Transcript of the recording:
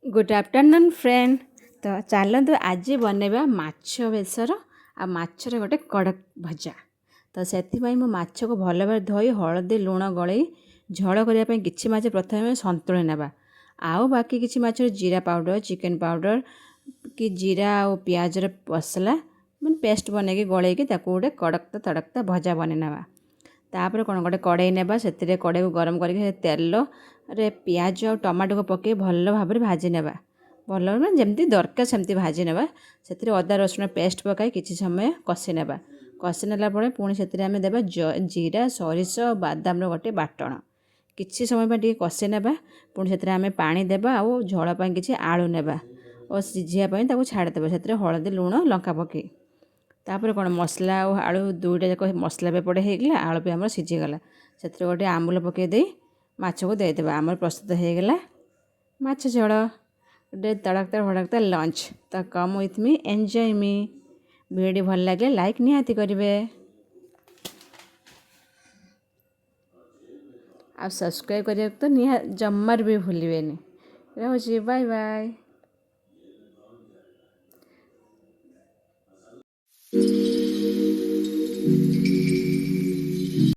Good afternoon friend. तो चलतु आज बनैबा माछ बेसर आ माछर गोटे कड़क भजा। तो से माछ को भल भाव धोई हलदी लुण गलई झोल करने किसी माछ प्रथम सन्तुली नेबा आउ बाकी किसी माछ जीरा पाउडर चिकेन पाउडर कि जीरा और पियाजर मसला मैं पेस्ट बनैकी गलैकी गोटे कड़कता तड़कता भजा बन नेबा। तापर कौन गोटे कड़े नेबा से कड़े को गरम करके तेल रे पियाज और टमाटो को पकई भल भाव भाजी नेबा भल जमी दरकार सेमती भाजी नेबा से अदा रसुण पेस्ट पकाई किसी समय कषि नेबा कषि नेला पुणी से आम देबा जीरा सरिष बादाम गोटे बाटण किसी समय टे कषि नेबा पुणी से आम पानी देबा आ झोल किसी आलू नेबा और सिझापी छाड़देबा से हलदी लुण लंका पकई तापर कौन मसला और आलू दुईटा जाक मसला भी पड़े होगला आलू भी आम सीझीगला से गोटे आंबुल पकईदे माछ को देदेबा आमर प्रस्तुत होगला माछ झोल गोटे तड़कता भड़कता लंच। तो come with me enjoy me video भल लगे लाइक निहाती करेंगे आ सब्सक्राइब करने तो जमार भी भूलें। रहुची बाय बाय।